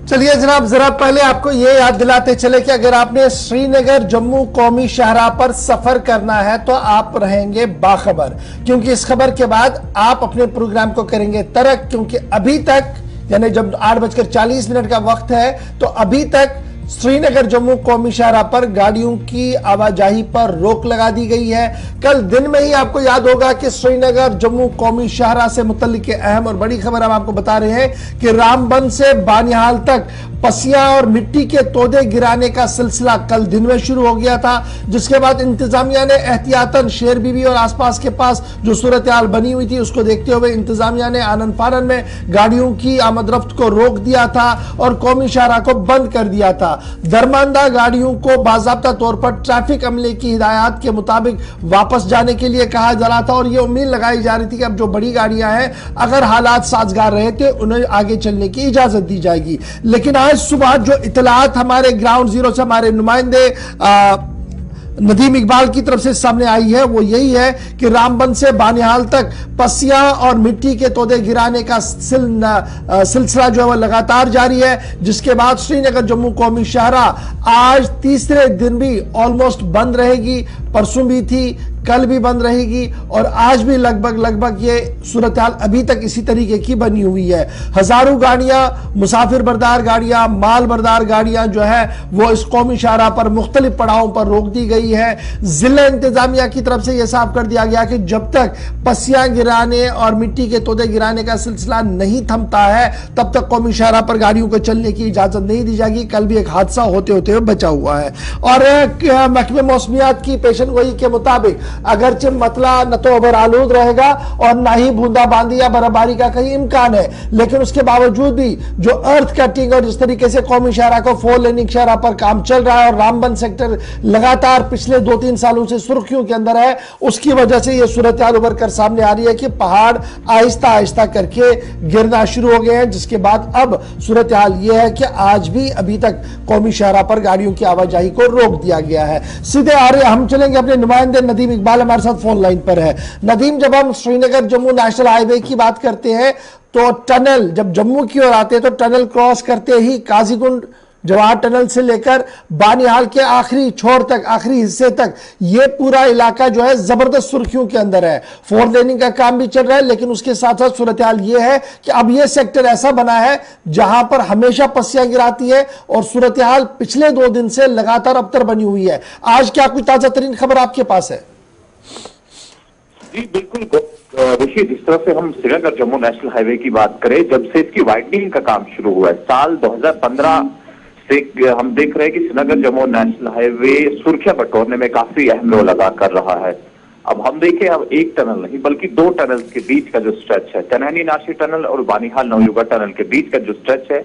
चलिए जनाब, जरा पहले आपको ये याद दिलाते चले कि अगर आपने श्रीनगर जम्मू कौमी शाहराह पर सफर करना है तो आप रहेंगे बाखबर, क्योंकि इस खबर के बाद आप अपने प्रोग्राम को करेंगे तरक। क्योंकि अभी तक यानी जब 8:40 का वक्त है तो अभी तक श्रीनगर जम्मू कौमी शाहराह पर गाड़ियों की आवाजाही पर रोक लगा दी गई है। कल दिन में ही आपको याद होगा कि श्रीनगर जम्मू कौमी शाहराह से मुतल्लिक अहम और बड़ी खबर हम आपको बता रहे हैं कि रामबन से बानिहाल तक पसियां और मिट्टी के तोदे गिराने का सिलसिला कल दिन में शुरू हो गया था, जिसके बाद इंतजामिया ने एहतियातन शेर बीबी और आसपास के पास जो सूरत हाल बनी हुई थी उसको देखते हुए इंतजामिया ने आनन फानन में गाड़ियों की आमद रफ्त को रोक दिया था और कौमी शाहराह को बंद कर दिया था। दरमानदा गाड़ियों को बाज़ाब्ता तौर पर ट्रैफिक अमले की हिदायत के मुताबिक वापस जाने के लिए कहा जा रहा था और यह उम्मीद लगाई जा रही थी कि अब जो बड़ी गाड़ियां हैं अगर हालात साजगार रहे थे उन्हें आगे चलने की इजाजत दी जाएगी। लेकिन आज सुबह जो इतलात हमारे ग्राउंड जीरो से हमारे नुमाइंदे नदीम इकबाल की तरफ से सामने आई है वो यही है कि रामबन से बानिहाल तक पसियां और मिट्टी के तोदे गिराने का सिलसिला जो है वो लगातार जारी है, जिसके बाद श्रीनगर जम्मू कौमी शाहराह आज तीसरे दिन भी ऑलमोस्ट बंद रहेगी। परसों भी थी, कल भी बंद रहेगी और आज भी लगभग ये सूरत हाल अभी तक इसी तरीके की बनी हुई है। हजारों गाड़ियां, मुसाफिर बरदार गाड़ियां, माल बरदार गाड़ियां जो है वो इस कौमी शाहराह पर मुख्तलिफ पड़ावों पर रोक दी गई है। जिला इंतजामिया की तरफ से यह साफ कर दिया गया कि जब तक पसियां गिराने और मिट्टी के तोदे गिराने का सिलसिला नहीं थमता है तब तक कौमी शाहराह पर गाड़ियों को चलने की इजाजत नहीं दी जाएगी। कल भी एक हादसा होते होते बचा हुआ है और महकमे मौसमियात की पेशन गोई के मुताबिक अगरचे मतला न तो ओवर आलूद रहेगा और ना ही बूंदाबांदी या बर्फबारी का कहीं इम्कान है, लेकिन उसके बावजूद भी जो अर्थ कटिंग और जिस तरीके से कौमी शाहराह को 4 लेनिंग शाहराह पर काम चल रहा है और रामबन सेक्टर लगातार पिछले 2-3 सालों से सुर्खियों के अंदर है, उसकी वजह से यह सूरत हाल उभर कर सामने आ रही है कि पहाड़ आहिस्ता आहिस्ता करके गिरना शुरू हो गए हैं, जिसके बाद अब सूरत हाल यह है कि आज भी अभी तक कौमी शाहराह पर गाड़ियों की आवाजाही को रोक दिया गया है। सीधे आ रहे हम चलेंगे अपने नुमाइंदे नदीम इकबाल हमारे साथ फोन लाइन पर है। नदीम, जब हम श्रीनगर जम्मू नेशनल हाईवे की बात करते हैं तो टनल जब जम्मू की ओर आते हैं तो टनल क्रॉस करते ही काजीगुंड जवाहर टनल से लेकर बानिहाल के आखिरी छोर तक, आखिरी हिस्से तक ये पूरा इलाका जो है जबरदस्त सुर्खियों के अंदर है। 4 लेनिंग का काम भी चल रहा है, लेकिन उसके साथ साथ सूरत हाल ये है कि अब ये सेक्टर ऐसा बना है जहां पर हमेशा पसियां गिराती है और सूरत हाल पिछले 2 दिन से लगातार अबतर बनी हुई है। आज क्या कोई ताजा तरीन खबर आपके पास है? जी बिल्कुल देखिए, जिस तरह से हम श्रीनगर जम्मू नेशनल हाईवे की बात करें, जब से इसकी वाइडनिंग का काम शुरू हुआ है साल 2015 से हम देख रहे हैं कि श्रीनगर जम्मू नेशनल हाईवे सुर्खियां बटोरने में काफी अहम रोल अदा कर रहा है। अब हम देखें, अब एक टनल नहीं बल्कि 2 टनल्स के बीच का जो स्ट्रेच है, तनहनी नाशी टनल और बानिहाल नवयुगा टनल के बीच का जो स्ट्रेच है,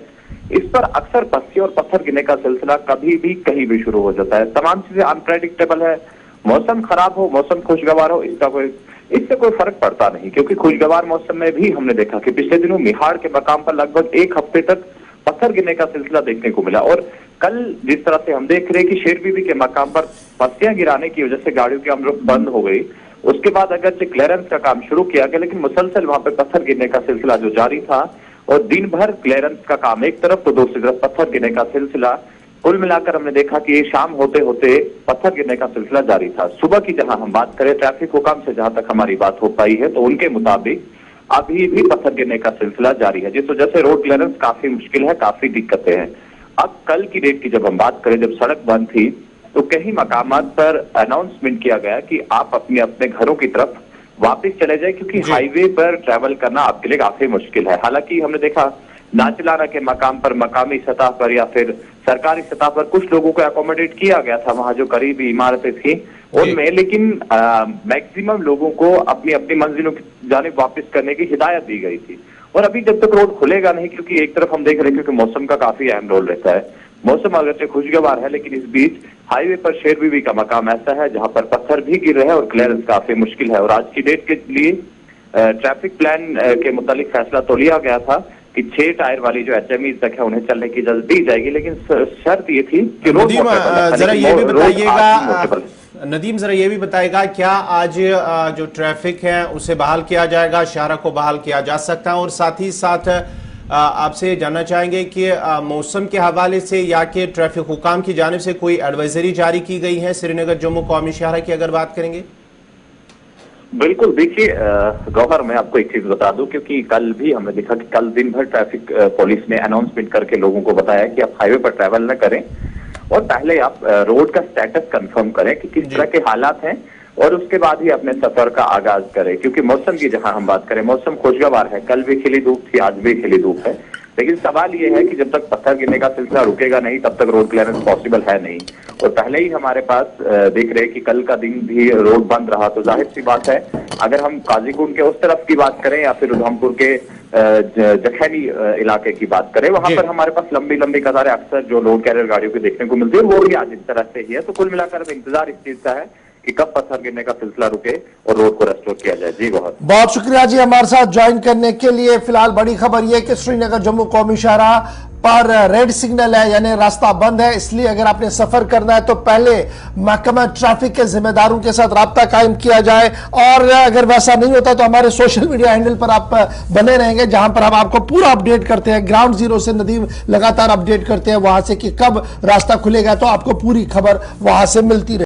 इस पर अक्सर पस्सी और पत्थर गिरने का सिलसिला कभी भी कहीं भी शुरू हो जाता है। तमाम चीजें अनप्रेडिक्टेबल है, मौसम खराब हो, मौसम खुशगवार हो, इससे कोई फर्क पड़ता नहीं, क्योंकि खुशगवार मौसम में भी हमने देखा कि पिछले दिनों मिहाड़ के मकाम पर लगभग 1 हफ्ते तक पत्थर गिरने का सिलसिला देखने को मिला। और कल जिस तरह से हम देख रहे हैं कि शेर बीबी के मकाम पर पत्तियां गिराने की वजह से गाड़ियों की आमद बंद हो गई, उसके बाद अगरचे क्लियरेंस का काम शुरू किया गया, लेकिन मुसलसल वहां पर पत्थर गिरने का सिलसिला जो जारी था और दिन भर क्लियरेंस का काम एक तरफ तो दूसरी तरफ पत्थर गिरने का सिलसिला, कुल मिलाकर हमने देखा कि ये शाम होते होते पत्थर गिरने का सिलसिला जारी था। सुबह की जहां हम बात करें ट्रैफिक हुकाम से जहां तक हमारी बात हो पाई है तो उनके मुताबिक अभी भी पत्थर गिरने का सिलसिला जारी है, जिस वजह से रोड क्लियरेंस काफी मुश्किल है, काफी दिक्कतें हैं। अब कल की डेट की जब हम बात करें, जब सड़क बंद थी तो कई मकामात पर अनाउंसमेंट किया गया कि आप अपने अपने घरों की तरफ वापस चले जाए, क्योंकि हाईवे पर ट्रैवल करना आपके लिए काफी मुश्किल है। हालांकि हमने देखा नाचलाना के मकाम पर मकामी सतह पर या फिर सरकारी सतह पर कुछ लोगों को अकोमोडेट किया गया था वहां जो करीबी इमारतें थी उनमें, लेकिन मैक्सिमम लोगों को अपनी अपनी मंजिलों की जानिब वापस करने की हिदायत दी गई थी। और अभी जब तक रोड खुलेगा नहीं, क्योंकि एक तरफ हम देख रहे हैं क्योंकि मौसम का काफी अहम रोल रहता है, मौसम अगरचे खुशगवार है लेकिन इस बीच हाईवे पर शेर बीबी का मकाम ऐसा है जहां पर पत्थर भी गिर रहे हैं और क्लियरेंस काफी मुश्किल है। और आज की डेट के लिए ट्रैफिक प्लान के मुतालिक फैसला तो लिया गया था कि 6 टायर वाली जो HME तक है उन्हें चलने की इजाजत दी जाएगी, लेकिन शर्त ये थी कि रोड जरा ये भी बताइएगा नदीम, जरा ये भी बताएगा क्या आज जो ट्रैफिक है उसे बहाल किया जाएगा, शाहराह को बहाल किया जा सकता है और साथ ही साथ आपसे जानना चाहेंगे कि मौसम के हवाले से या कि ट्रैफिक हुकाम की जानिब से कोई एडवाइजरी जारी की गई है श्रीनगर जम्मू कौमी शाहरा की अगर बात करेंगे? बिल्कुल, देखिए गौहर, मैं आपको एक चीज बता दूं, क्योंकि कल भी हमने देखा कि कल दिन भर ट्रैफिक पुलिस ने अनाउंसमेंट करके लोगों को बताया कि आप हाईवे पर ट्रैवल न करें और पहले आप रोड का स्टेटस कंफर्म करें कि किस तरह के हालात हैं और उसके बाद ही अपने सफर का आगाज करें। क्योंकि मौसम की जहां हम बात करें, मौसम खुशगवार है, कल भी खिली धूप थी, आज भी खिली धूप है, लेकिन सवाल ये है कि जब तक पत्थर गिरने का सिलसिला रुकेगा नहीं तब तक रोड क्लियरेंस पॉसिबल है नहीं। और पहले ही हमारे पास देख रहे हैं कि कल का दिन भी रोड बंद रहा, तो जाहिर सी बात है अगर हम काजीकुंड के उस तरफ की बात करें या फिर उधमपुर के जखैनी इलाके की बात करें, वहां पर हमारे पास लंबी लंबी कतारें अक्सर जो लोड कैरियर गाड़ियों की देखने को मिलती है, वो भी आज इस तरह से ही है। तो कुल मिलाकर इंतजार इस चीज का है कि कब पत्थर गिरने का सिलसिला रुके और रोड को रेस्टोर किया जाए। जी बहुत बहुत शुक्रिया जी हमारे साथ ज्वाइन करने के लिए। फिलहाल बड़ी खबर यह कि श्रीनगर जम्मू कौमी शाहरा पर रेड सिग्नल है, यानी रास्ता बंद है, इसलिए अगर आपने सफर करना है तो पहले महकमा ट्रैफिक के जिम्मेदारों के साथ राब्ता कायम किया जाए। और अगर वैसा नहीं होता तो हमारे सोशल मीडिया हैंडल पर आप बने रहेंगे, जहां पर हम आपको पूरा अपडेट करते हैं। ग्राउंड जीरो से नदीम लगातार अपडेट करते हैं वहां से कि कब रास्ता खुलेगा, तो आपको पूरी खबर वहां से मिलती रहे।